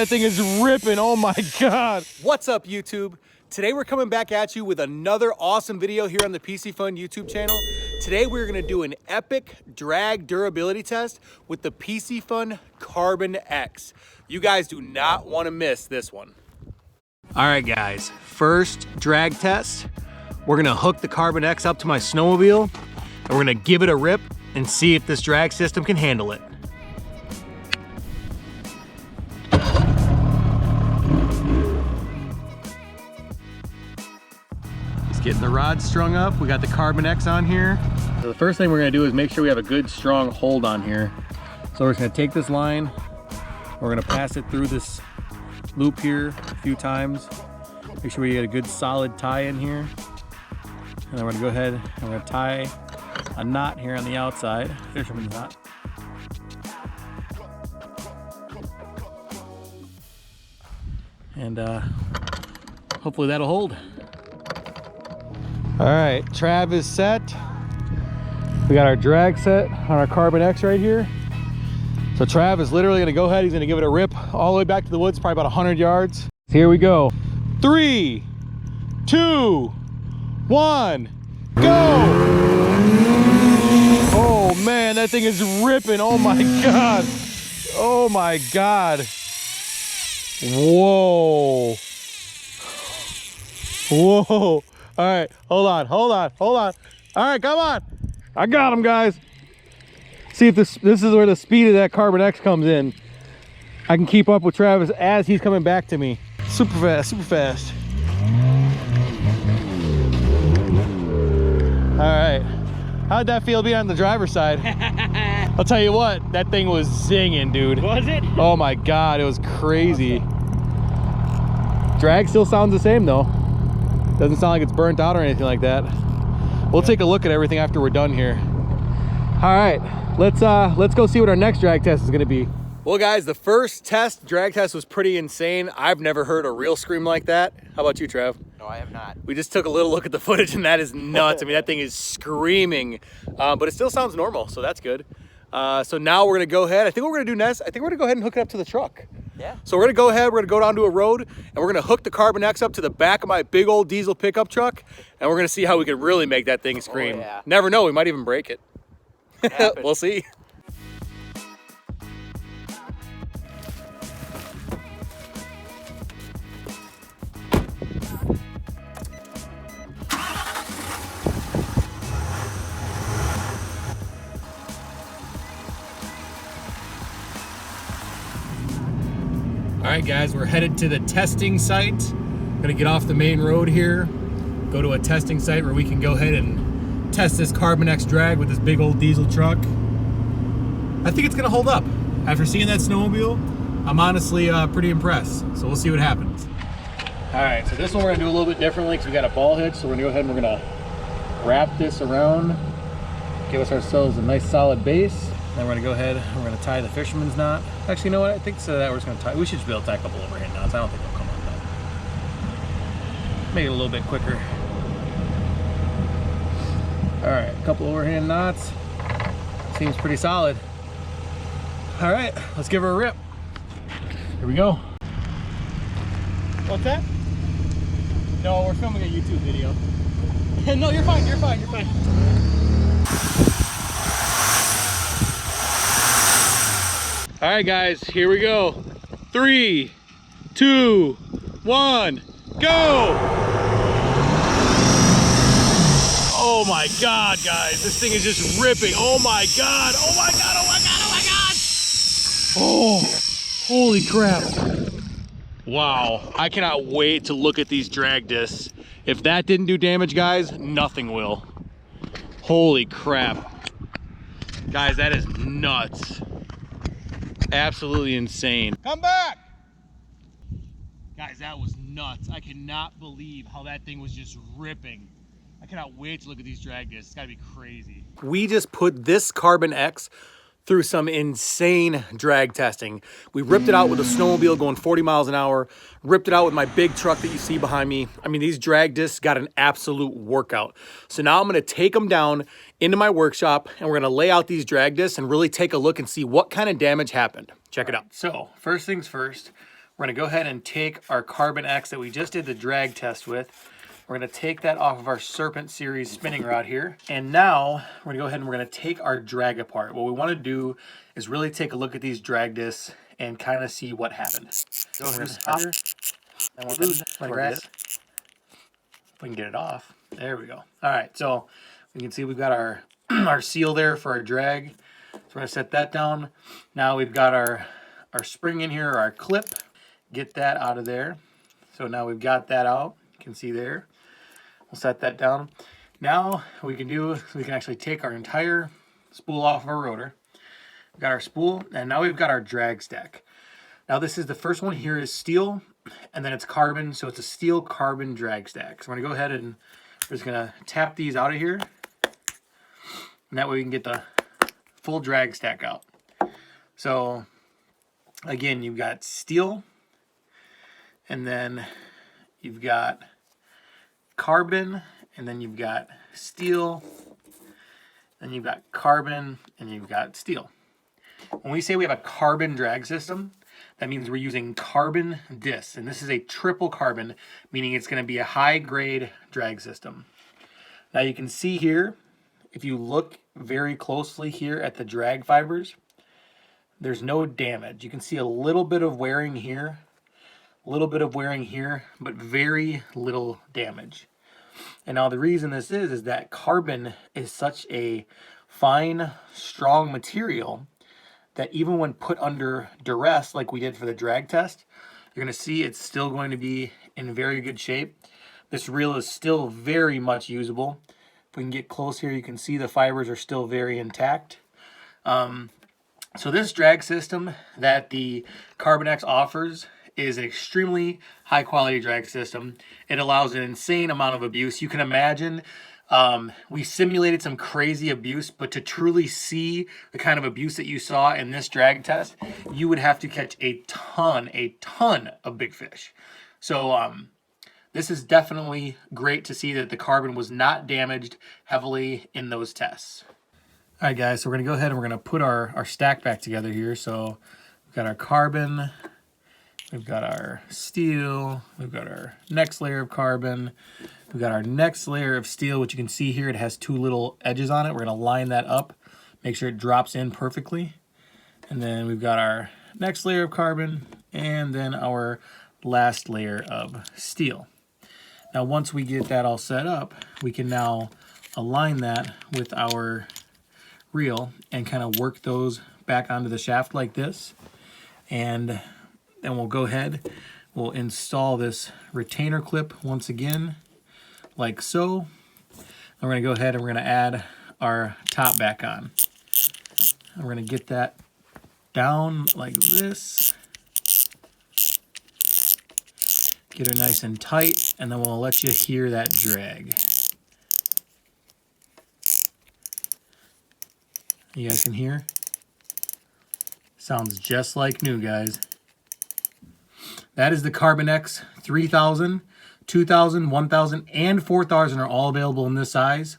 that thing is ripping. Oh my God. What's up, YouTube? Today we're coming back at you with another awesome video here on the Piscifun YouTube channel. Today we're gonna do an epic drag durability test with the Piscifun Carbon X. You guys do not wanna miss this one. All right, guys, first drag test. We're gonna hook the Carbon X up to my snowmobile and we're gonna give it a rip and see if this drag system can handle it. Getting the rod strung up. We got the Carbon X on here. So the first thing we're gonna do is make sure we have a good strong hold on here. So we're just gonna take this line, we're gonna pass it through this loop here a few times. Make sure we get a good solid tie in here. And then we're gonna go ahead and we're gonna tie a knot here on the outside, fisherman's knot. And hopefully that'll hold. All right, Trav is set. We got our drag set on our Carbon X right here. So Trav is literally gonna go ahead, he's gonna give it a rip all the way back to the woods, probably about 100 yards. Here we go. 3, 2, 1, go! Oh man, that thing is ripping, oh my God. Oh my God. Whoa. Whoa. All right, hold on. All right, come on. I got him, guys. See if this is where the speed of that Carbon X comes in. I can keep up with Travis as he's coming back to me. Super fast, super fast. All right, how'd that feel being on the driver's side? I'll tell you what, that thing was zinging, dude. Was it? Oh my God, it was crazy. Drag still sounds the same though. Doesn't sound like it's burnt out or anything like that. We'll take a look at everything after we're done here. All right, let's go see what our next drag test is gonna be. Well guys, the first drag test was pretty insane. I've never heard a real scream like that. How about you, Trav? No, I have not. We just took a little look at the footage and that is nuts. I mean, that thing is screaming, but it still sounds normal, so that's good. So now we're gonna go ahead. I think what we're gonna do next, I think we're gonna go ahead and hook it up to the truck. Yeah. So we're gonna go ahead, we're gonna go down to a road and we're gonna hook the Carbon X up to the back of my big old diesel pickup truck and we're gonna see how we can really make that thing scream. Oh, yeah. Never know, we might even break it. We'll see. All right, guys, we're headed to the testing site. Gonna get off the main road here, go to a testing site where we can go ahead and test this Carbon X drag with this big old diesel truck. I think it's gonna hold up. After seeing that snowmobile, I'm honestly pretty impressed. So we'll see what happens. All right, so this one we're gonna do a little bit differently because we got a ball hitch. So we're gonna go ahead and we're gonna wrap this around, give ourselves a nice solid base. Then we're gonna go ahead and we're gonna tie the fisherman's knot. Actually, you know what? I think so that we're just gonna tie. We should just be able to tie a couple overhand knots. I don't think they'll come undone. Make it a little bit quicker. All right, a couple overhand knots. Seems pretty solid. All right, let's give her a rip. Here we go. What's that? No, we're filming a YouTube video. No, you're fine. You're fine. You're fine. All right, guys, here we go. 3, 2, 1, go! Oh my God, guys, this thing is just ripping. Oh my God, oh my God, oh my God, oh my God! Oh, holy crap. Wow, I cannot wait to look at these drag discs. If that didn't do damage, guys, nothing will. Holy crap. Guys, that is nuts. Absolutely insane. Come back! Guys, that was nuts. I cannot believe how that thing was just ripping. I cannot wait to look at these drag discs. It's gotta be crazy. We just put this Carbon X through some insane drag testing. We ripped it out with a snowmobile going 40 miles an hour, ripped it out with my big truck that you see behind me. I mean, these drag discs got an absolute workout. So now I'm gonna take them down into my workshop and we're gonna lay out these drag discs and really take a look and see what kind of damage happened. Check it out. So first things first, We're going to go ahead and take our Carbon X that we just did the drag test with. We're going to take that off of our Serpent Series spinning rod here. And now we're going to go ahead and we're going to take our drag apart. What we want to do is really take a look at these drag discs and kind of see what happened. So we're going to stop here. And we'll lose my grass. If we can get it off. There we go. All right, so you can see we've got our, our seal there for our drag. So we're going to set that down. Now we've got our spring in here, our clip. Get that out of there. So now we've got that out. You can see there. We'll set that down. Now what we can do is we can actually take our entire spool off of our rotor. We've got our spool, and now we've got our drag stack. Now this is the first one here is steel, and then it's carbon, so it's a steel carbon drag stack. So I'm gonna go ahead and we're just gonna tap these out of here, and that way we can get the full drag stack out. So again, you've got steel, and then you've got carbon, and then you've got steel, and you've got carbon, and you've got steel. When we say we have a carbon drag system, that means we're using carbon discs, and this is a triple carbon, meaning it's going to be a high-grade drag system. Now you can see here, if you look very closely here at the drag fibers, there's no damage. You can see a little bit of wearing here, a little bit of wearing here, but very little damage. And now the reason this is that carbon is such a fine, strong material that even when put under duress, like we did for the drag test, you're going to see it's still going to be in very good shape. This reel is still very much usable. If we can get close here, you can see the fibers are still very intact. So this drag system that the Carbon X offers is an extremely high quality drag system. It allows an insane amount of abuse. You can imagine we simulated some crazy abuse, but to truly see the kind of abuse that you saw in this drag test, you would have to catch a ton of big fish. So this is definitely great to see that the carbon was not damaged heavily in those tests. All right, guys, so we're gonna go ahead and we're gonna put our stack back together here. So we've got our carbon, we've got our steel, we've got our next layer of carbon, we've got our next layer of steel, which you can see here, it has two little edges on it. We're gonna line that up, make sure it drops in perfectly. And then we've got our next layer of carbon, and then our last layer of steel. Now, once we get that all set up, we can now align that with our reel and kind of work those back onto the shaft like this. And then we'll go ahead, we'll install this retainer clip once again, like so. And we're gonna go ahead and we're gonna add our top back on. And we're gonna get that down like this. Get her nice and tight, and then we'll let you hear that drag. You guys can hear? Sounds just like new, guys. That is the Carbon X 3000, 2000, 1000, and 4000 are all available in this size.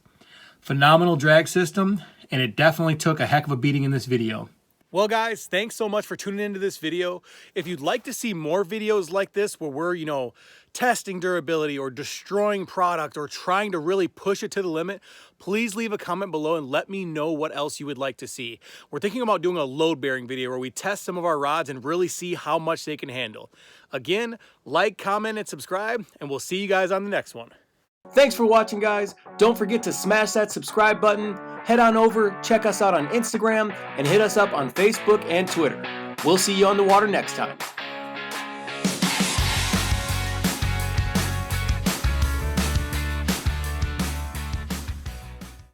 Phenomenal drag system, and it definitely took a heck of a beating in this video. Well, guys, thanks so much for tuning into this video. If you'd like to see more videos like this where we're, testing durability or destroying product or trying to really push it to the limit, please leave a comment below and let me know what else you would like to see. We're thinking about doing a load bearing video where we test some of our rods and really see how much they can handle. Again, like, comment, and subscribe, and we'll see you guys on the next one. Thanks for watching, guys. Don't forget to smash that subscribe button. Head on over, check us out on Instagram, and hit us up on Facebook and Twitter. We'll see you on the water next time.